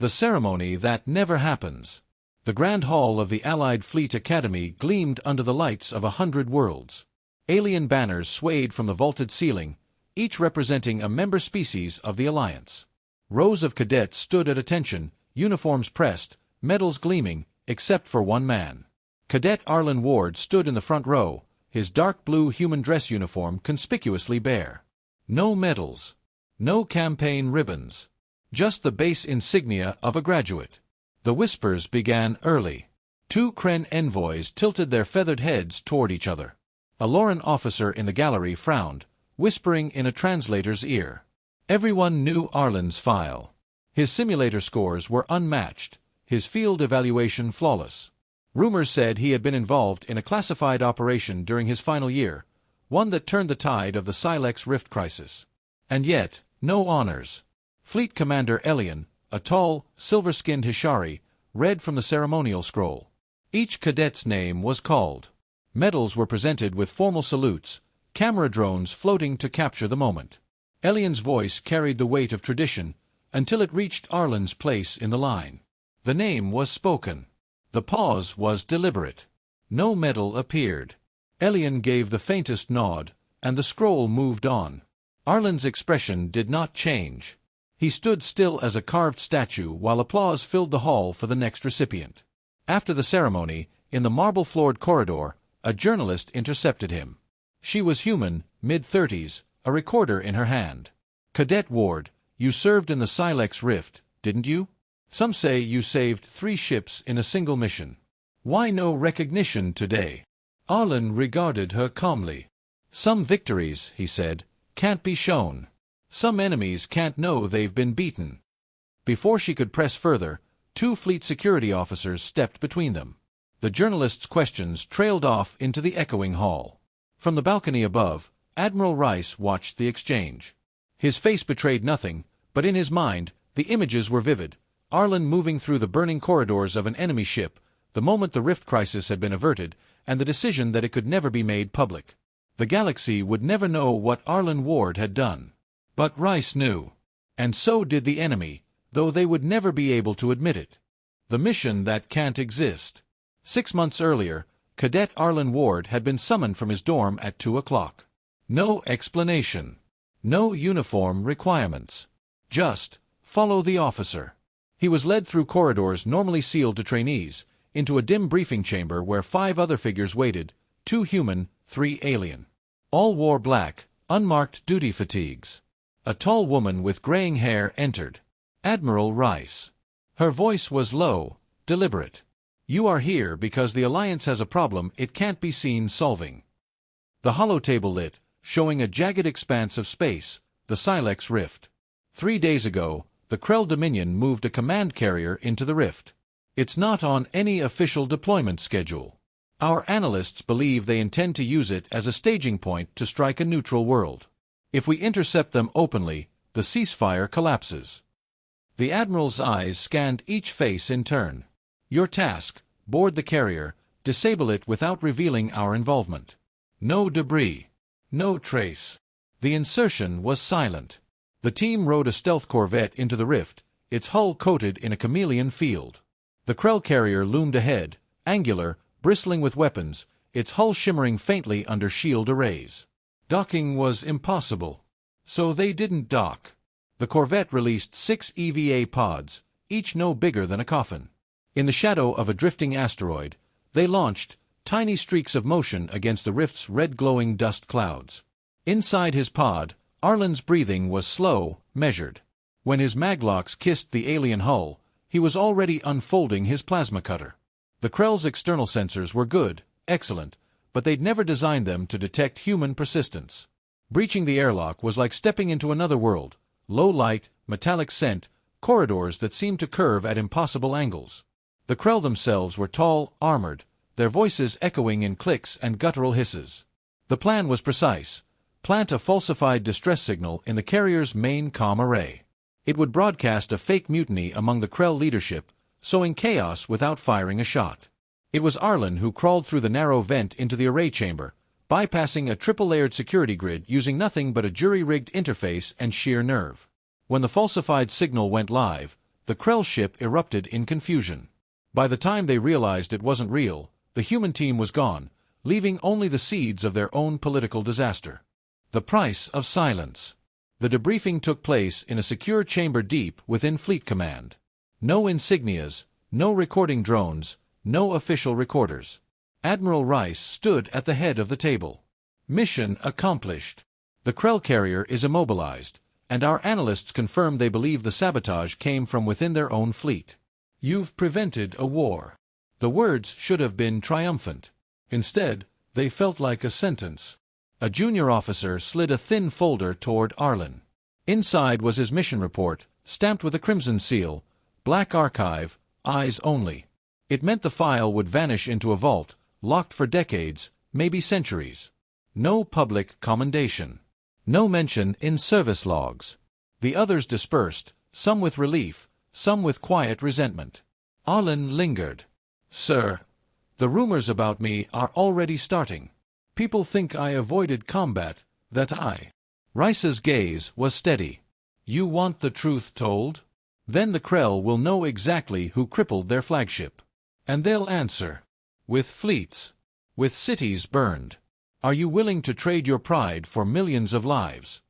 The ceremony that never happens. The Grand Hall of the Allied Fleet Academy gleamed under the lights of 100 worlds. Alien banners swayed from the vaulted ceiling, each representing a member species of the Alliance. Rows of cadets stood at attention, uniforms pressed, medals gleaming, except for one man. Cadet Arlen Ward stood in the front row, his dark blue human dress uniform conspicuously bare. No medals. No campaign ribbons. Just the base insignia of a graduate. The whispers began early. 2 Kren envoys tilted their feathered heads toward each other. A Lauren officer in the gallery frowned, whispering in a translator's ear. Everyone knew Arlen's file. His simulator scores were unmatched, his field evaluation flawless. Rumors said he had been involved in a classified operation during his final year, one that turned the tide of the Silex Rift crisis. And yet, no honors. Fleet Commander Elian, a tall, silver-skinned Hishari, read from the ceremonial scroll. Each cadet's name was called. Medals were presented with formal salutes, camera drones floating to capture the moment. Elian's voice carried the weight of tradition, until it reached Arlen's place in the line. The name was spoken. The pause was deliberate. No medal appeared. Elian gave the faintest nod, and the scroll moved on. Arlen's expression did not change. He stood still as a carved statue while applause filled the hall for the next recipient. After the ceremony, in the marble-floored corridor, a journalist intercepted him. She was human, mid-30s, a recorder in her hand. "Cadet Ward, you served in the Silex Rift, didn't you? Some say you saved 3 ships in a single mission. Why no recognition today?" Arlen regarded her calmly. "Some victories," he said, "can't be shown. Some enemies can't know they've been beaten." Before she could press further, 2 fleet security officers stepped between them. The journalist's questions trailed off into the echoing hall. From the balcony above, Admiral Rice watched the exchange. His face betrayed nothing, but in his mind, the images were vivid. Arlen moving through the burning corridors of an enemy ship, the moment the rift crisis had been averted, and the decision that it could never be made public. The galaxy would never know what Arlen Ward had done. But Rice knew. And so did the enemy, though they would never be able to admit it. The mission that can't exist. 6 months earlier, Cadet Arlen Ward had been summoned from his dorm at 2 o'clock. No explanation. No uniform requirements. Just, follow the officer. He was led through corridors normally sealed to trainees, into a dim briefing chamber where 5 other figures waited, 2 human, 3 alien. All wore black, unmarked duty fatigues. A tall woman with graying hair entered. Admiral Rice. Her voice was low, deliberate. "You are here because the Alliance has a problem it can't be seen solving." The holotable lit, showing a jagged expanse of space, the Silex Rift. 3 days ago, the Krell Dominion moved a command carrier into the Rift. It's not on any official deployment schedule. Our analysts believe they intend to use it as a staging point to strike a neutral world. If we intercept them openly, the ceasefire collapses. The Admiral's eyes scanned each face in turn. "Your task, board the carrier, disable it without revealing our involvement. No debris. No trace." The insertion was silent. The team rode a stealth corvette into the rift, its hull coated in a chameleon field. The Krell carrier loomed ahead, angular, bristling with weapons, its hull shimmering faintly under shield arrays. Docking was impossible. So they didn't dock. The corvette released 6 EVA pods, each no bigger than a coffin. In the shadow of a drifting asteroid, they launched, tiny streaks of motion against the rift's red-glowing dust clouds. Inside his pod, Arlen's breathing was slow, measured. When his maglocks kissed the alien hull, he was already unfolding his plasma cutter. The Krell's external sensors were good, excellent, but they'd never designed them to detect human persistence. Breaching the airlock was like stepping into another world, low light, metallic scent, corridors that seemed to curve at impossible angles. The Krell themselves were tall, armored, their voices echoing in clicks and guttural hisses. The plan was precise: plant a falsified distress signal in the carrier's main comm array. It would broadcast a fake mutiny among the Krell leadership, sowing chaos without firing a shot. It was Arlen who crawled through the narrow vent into the array chamber, bypassing a triple-layered security grid using nothing but a jury-rigged interface and sheer nerve. When the falsified signal went live, the Krell ship erupted in confusion. By the time they realized it wasn't real, the human team was gone, leaving only the seeds of their own political disaster. The price of silence. The debriefing took place in a secure chamber deep within Fleet Command. No insignias, no recording drones, no official recorders. Admiral Rice stood at the head of the table. Mission accomplished. The Krell carrier is immobilized, and our analysts confirm they believe the sabotage came from within their own fleet. You've prevented a war. The words should have been triumphant. Instead, they felt like a sentence. A junior officer slid a thin folder toward Arlen. Inside was his mission report, stamped with a crimson seal, black archive, eyes only. It meant the file would vanish into a vault, locked for decades, maybe centuries. No public commendation. No mention in service logs. The others dispersed, some with relief, some with quiet resentment. Arlen lingered. Sir, the rumors about me are already starting. People think I avoided combat, that I... Rice's gaze was steady. You want the truth told? Then the Krell will know exactly who crippled their flagship. And they'll answer. With fleets. With cities burned. Are you willing to trade your pride for millions of lives?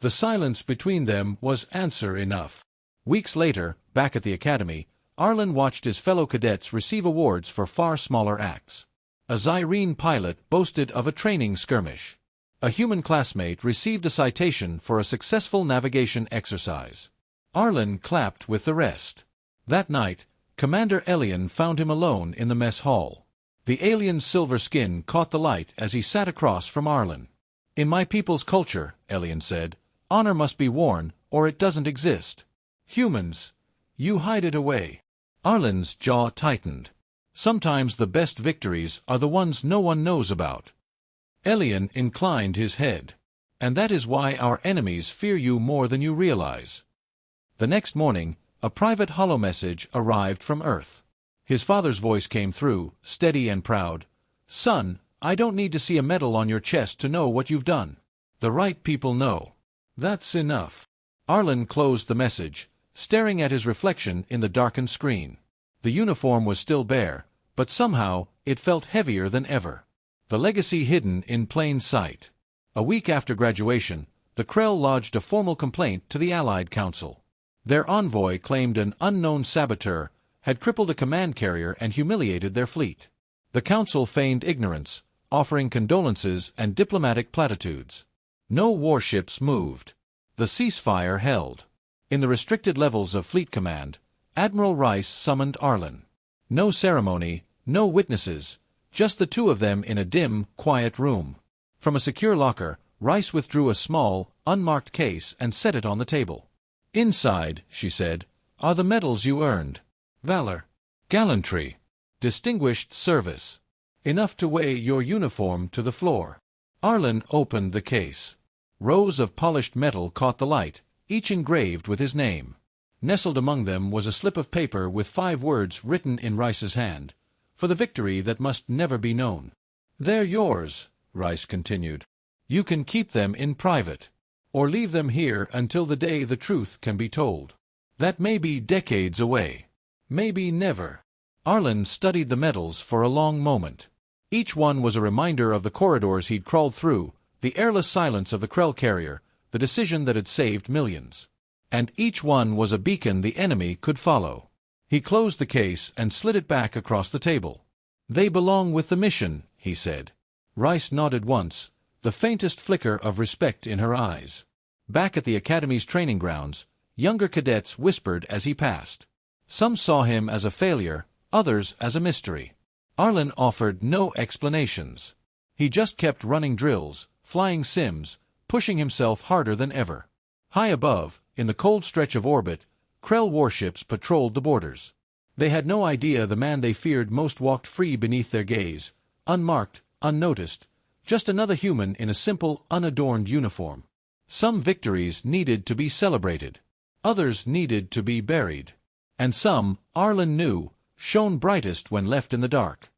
The silence between them was answer enough. Weeks later, back at the academy, Arlen watched his fellow cadets receive awards for far smaller acts. A Zyrene pilot boasted of a training skirmish. A human classmate received a citation for a successful navigation exercise. Arlen clapped with the rest. That night, Commander Elian found him alone in the mess hall. The alien's silver skin caught the light as he sat across from Arlen. In my people's culture, Elian said, honor must be worn, or it doesn't exist. Humans, you hide it away. Arlen's jaw tightened. Sometimes the best victories are the ones no one knows about. Elian inclined his head. And that is why our enemies fear you more than you realize. The next morning, a private holo message arrived from Earth. His father's voice came through, steady and proud. Son, I don't need to see a medal on your chest to know what you've done. The right people know. That's enough. Arlen closed the message, staring at his reflection in the darkened screen. The uniform was still bare, but somehow it felt heavier than ever. The legacy hidden in plain sight. A week after graduation, the Krell lodged a formal complaint to the Allied Council. Their envoy claimed an unknown saboteur had crippled a command carrier and humiliated their fleet. The Council feigned ignorance, offering condolences and diplomatic platitudes. No warships moved. The ceasefire held. In the restricted levels of Fleet Command, Admiral Rice summoned Arlen. No ceremony, no witnesses, just the two of them in a dim, quiet room. From a secure locker, Rice withdrew a small, unmarked case and set it on the table. Inside, she said, are the medals you earned. Valor, gallantry, distinguished service. Enough to weigh your uniform to the floor. Arlen opened the case. Rows of polished metal caught the light, each engraved with his name. Nestled among them was a slip of paper with 5 words written in Rice's hand, for the victory that must never be known. They're yours, Rice continued. You can keep them in private, or leave them here until the day the truth can be told. That may be decades away. Maybe never. Arlen studied the medals for a long moment. Each one was a reminder of the corridors he'd crawled through, the airless silence of the Krell carrier, the decision that had saved millions. And each one was a beacon the enemy could follow. He closed the case and slid it back across the table. They belong with the mission, he said. Rice nodded once, the faintest flicker of respect in her eyes. Back at the Academy's training grounds, younger cadets whispered as he passed. Some saw him as a failure, others as a mystery. Arlen offered no explanations. He just kept running drills, flying sims, pushing himself harder than ever. High above, in the cold stretch of orbit, Krell warships patrolled the borders. They had no idea the man they feared most walked free beneath their gaze, unmarked, unnoticed, just another human in a simple, unadorned uniform. Some victories needed to be celebrated. Others needed to be buried. And some, Arlen knew, shone brightest when left in the dark.